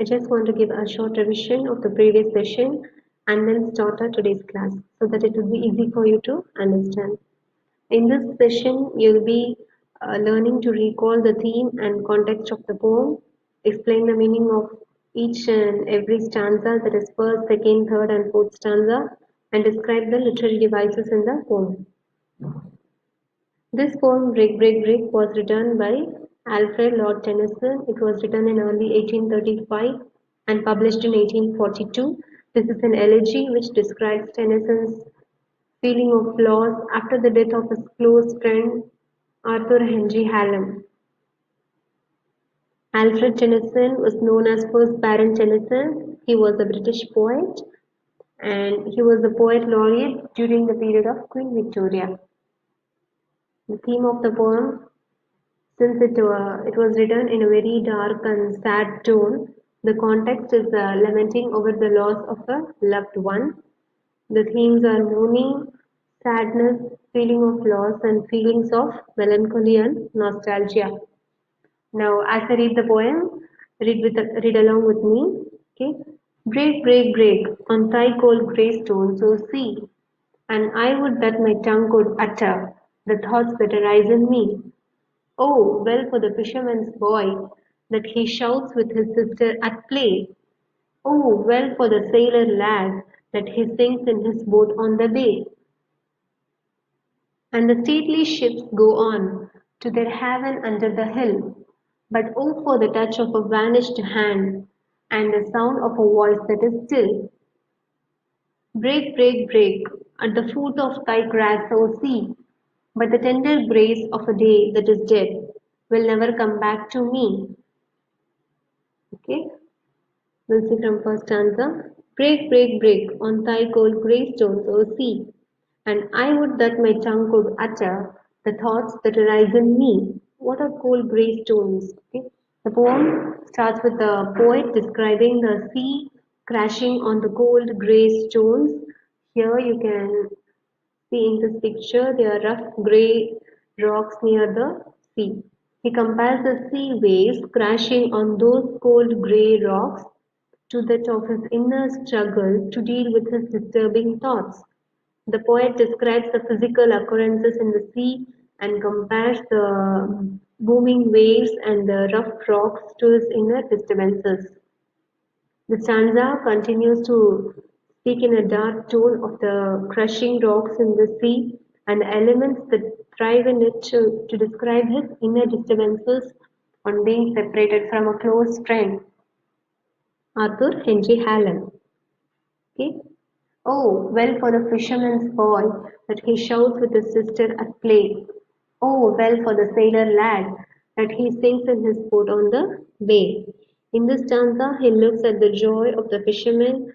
I just want to give a short revision of the previous session and then start our today's class so that it will be easy for you to understand. In this session, you'll be learning to recall the theme and context of the poem, explain the meaning of each and every stanza, that is first, second, third, and fourth stanza, and describe the literary devices in the poem. This poem, Brick, Brick, Brick, was written by Alfred Lord Tennyson. It was written in early 1835 and published in 1842. This is an elegy which describes Tennyson's feeling of loss after the death of his close friend Arthur Henry Hallam. Alfred Tennyson was known as First Baron Tennyson. He was a British poet and he was a poet laureate during the period of Queen Victoria. The theme of the poem, since it was written in a very dark and sad tone, the context is lamenting over the loss of a loved one. The themes are mourning, sadness, feeling of loss, and feelings of melancholy and nostalgia. Now, as I read the poem, read along with me. Okay, break, break, break on thy cold grey stone, so see, and I would that my tongue could utter the thoughts that arise in me. Oh, well for the fisherman's boy that he shouts with his sister at play. Oh, well for the sailor lad that he sings in his boat on the bay. And the stately ships go on to their haven under the hill. But oh, for the touch of a vanished hand and the sound of a voice that is still. Break, break, break at the foot of thy grass, O sea. But the tender grace of a day that is dead will never come back to me. Okay, we'll see from first stanza. Break, break, break on thy cold grey stones, O sea, and I would that my tongue could utter the thoughts that arise in me. What are cold grey stones? Okay. The poem starts with the poet describing the sea crashing on the cold grey stones. Here you can see in this picture there are rough grey rocks near the sea. He compares the sea waves crashing on those cold grey rocks to that of his inner struggle to deal with his disturbing thoughts. The poet describes the physical occurrences in the sea and compares the booming waves and the rough rocks to his inner disturbances. The stanza continues to speak in a dark tone of the crushing rocks in the sea and the elements that thrive in it to describe his inner disturbances on being separated from a close friend, Arthur Henry Hallam. Okay. Oh, well for the fisherman's boy that he shouts with his sister at play. Oh, well for the sailor lad that he sings in his boat on the bay. In this stanza, he looks at the joy of the fisherman's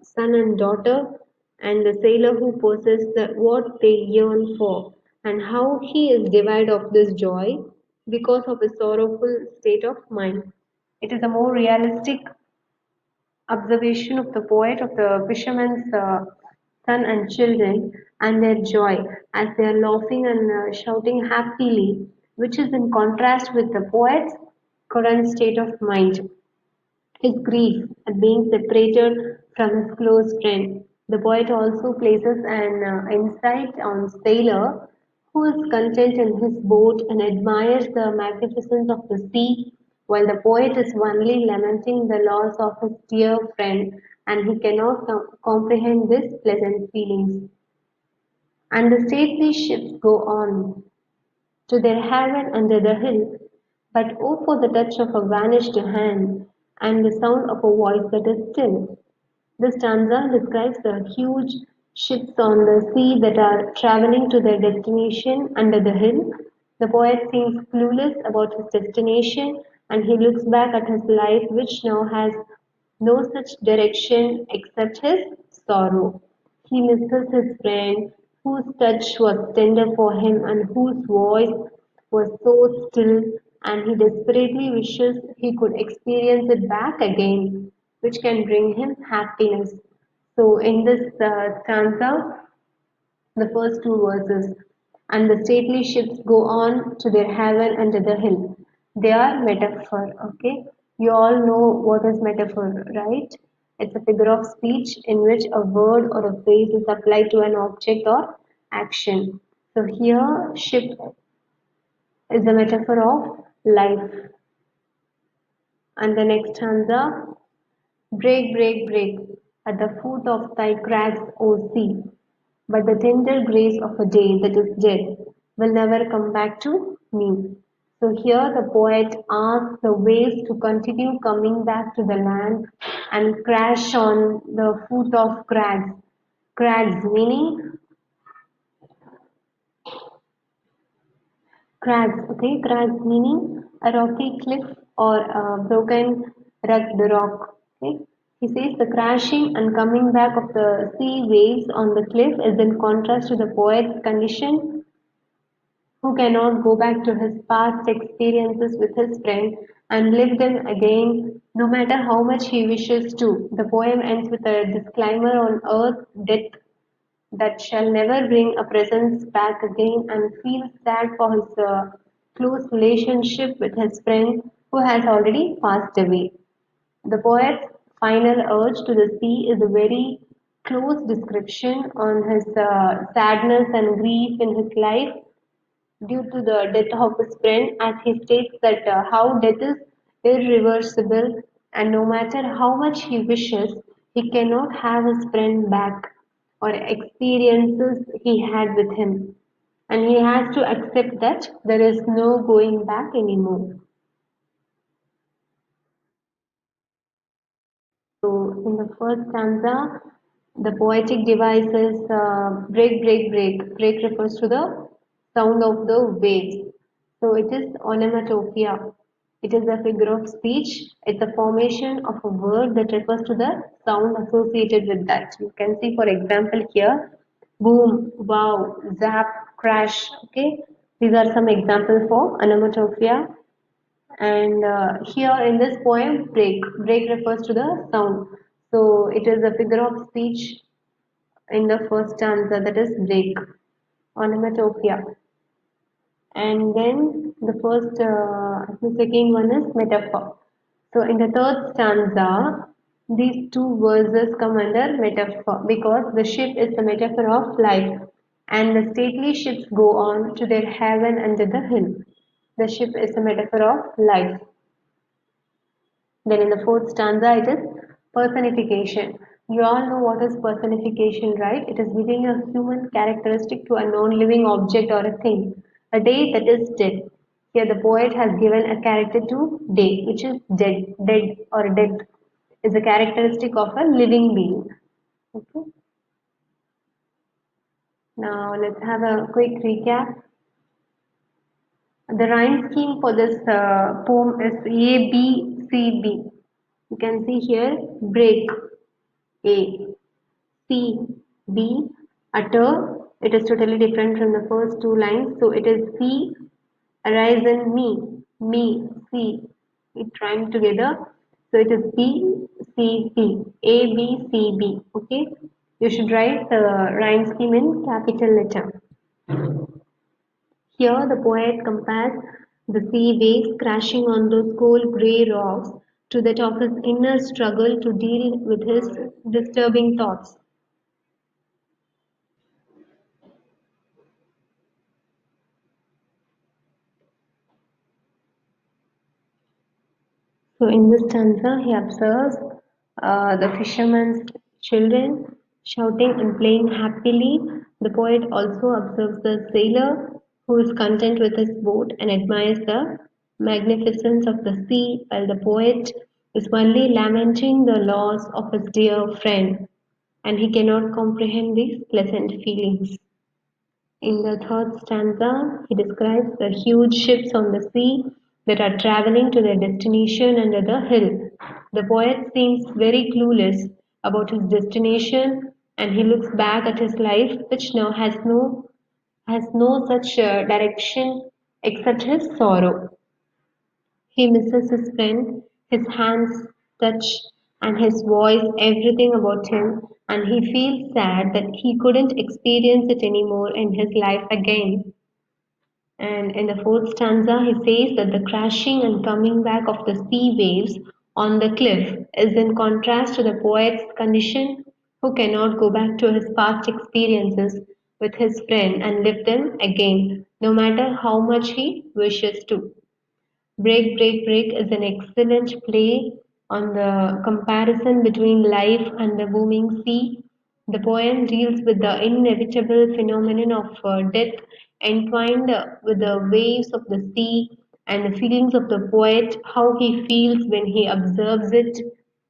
son and daughter, and the sailor who possess what they yearn for, and how he is deprived of this joy because of his sorrowful state of mind. It is a more realistic observation of the poet of the fisherman's son and children and their joy as they are laughing and shouting happily, which is in contrast with the poet's current state of mind, his grief at being separated from his close friend. The poet also places an insight on Sailor, who is content in his boat and admires the magnificence of the sea, while the poet is only lamenting the loss of his dear friend, and he cannot comprehend these pleasant feelings. And the stately ships go on to their haven under the hill, but oh for the touch of a vanished hand and the sound of a voice that is still. This stanza describes the huge ships on the sea that are traveling to their destination under the hill. The poet seems clueless about his destination and he looks back at his life, which now has no such direction except his sorrow. He misses his friend, whose touch was tender for him and whose voice was so still, and he desperately wishes he could experience it back again, which can bring him happiness. So, in this stanza, the first two verses, and the stately ships go on to their haven under the hill. They are metaphor, okay? You all know what is metaphor, right? It's a figure of speech in which a word or a phrase is applied to an object or action. So here, ship is a metaphor of life. And the next stanza, break, break, break, at the foot of thy crags, O sea. But the tender grace of a day that is dead will never come back to me. So here the poet asks the waves to continue coming back to the land and crash on the foot of crags. Crags meaning crags, okay? Crags meaning a rocky cliff or a broken rugged rock, okay? He says the crashing and coming back of the sea waves on the cliff is in contrast to the poet's condition who cannot go back to his past experiences with his friend and live them again no matter how much he wishes to. The poem ends with a disclaimer on earth, death that shall never bring a presence back again and feels sad for his close relationship with his friend who has already passed away. The poet's final urge to the sea is a very close description on his sadness and grief in his life due to the death of his friend, as he states that how death is irreversible and no matter how much he wishes, he cannot have his friend back or experiences he had with him. And he has to accept that there is no going back anymore. So, in the first stanza, the poetic device is break, break, break. Break refers to the sound of the waves. So, it is onomatopoeia. It is a figure of speech. It's a formation of a word that refers to the sound associated with that. You can see, for example, here boom, wow, zap, crash. Okay, these are some examples for onomatopoeia. And here in this poem, break. Break refers to the sound. So it is a figure of speech in the first stanza that is break, onomatopoeia. And then the second one is metaphor. So in the third stanza, these two verses come under metaphor because the ship is the metaphor of life and the stately ships go on to their haven under the hill. The ship is a metaphor of life. Then in the fourth stanza, it is personification. You all know what is personification, right? It is giving a human characteristic to a non-living object or a thing. A day that is dead. Here the poet has given a character to day, which is dead, dead or death is a characteristic of a living being. Okay. Now let's have a quick recap. The rhyme scheme for this poem is A, B, C, B. You can see here break A. C, B, utter. It is totally different from the first two lines. So it is C, arise in me, C. It rhymed together. So it is B, C, B, A, B, C, B. Okay. You should write the rhyme scheme in capital letter. Here the poet compares the sea waves crashing on those cold grey rocks to that of his inner struggle to deal with his disturbing thoughts. So in this stanza, he observes the fisherman's children shouting and playing happily. The poet also observes the sailor who is content with his boat and admires the magnificence of the sea, while the poet is only lamenting the loss of his dear friend, and he cannot comprehend these pleasant feelings. In the third stanza, he describes the huge ships on the sea that are traveling to their destination under the hill. The poet seems very clueless about his destination and he looks back at his life which now has no such direction except his sorrow. He misses his friend, his hands touch, and his voice, everything about him, and he feels sad that he couldn't experience it anymore in his life again. And in the fourth stanza, he says that the crashing and coming back of the sea waves on the cliff is in contrast to the poet's condition, who cannot go back to his past experiences with his friend and live them again, no matter how much he wishes to. Break, Break, Break is an excellent play on the comparison between life and the booming sea. The poem deals with the inevitable phenomenon of death entwined with the waves of the sea and the feelings of the poet, how he feels when he observes it.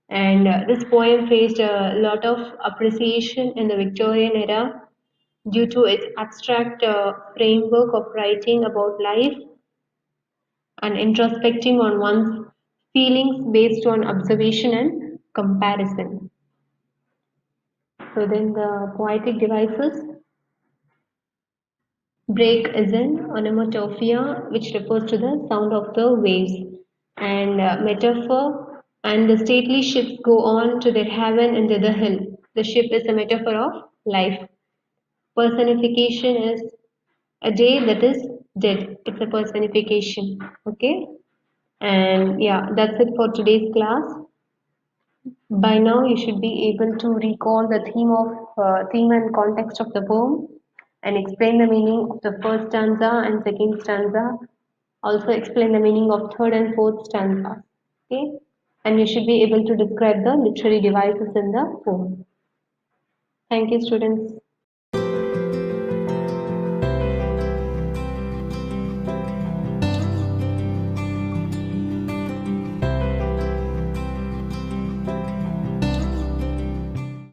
And this poem faced a lot of appreciation in the Victorian era due to its abstract framework of writing about life and introspecting on one's feelings based on observation and comparison. So then the poetic devices. Break is an onomatopoeia which refers to the sound of the waves, and metaphor, and the stately ships go on to their haven under the hill. The ship is a metaphor of life. Personification is a day that is dead. It's a personification. Okay. And yeah, that's it for today's class. By now, you should be able to recall the theme and context of the poem, and explain the meaning of the first stanza and second stanza. Also, explain the meaning of third and fourth stanza. Okay, and you should be able to describe the literary devices in the poem. Thank you, students.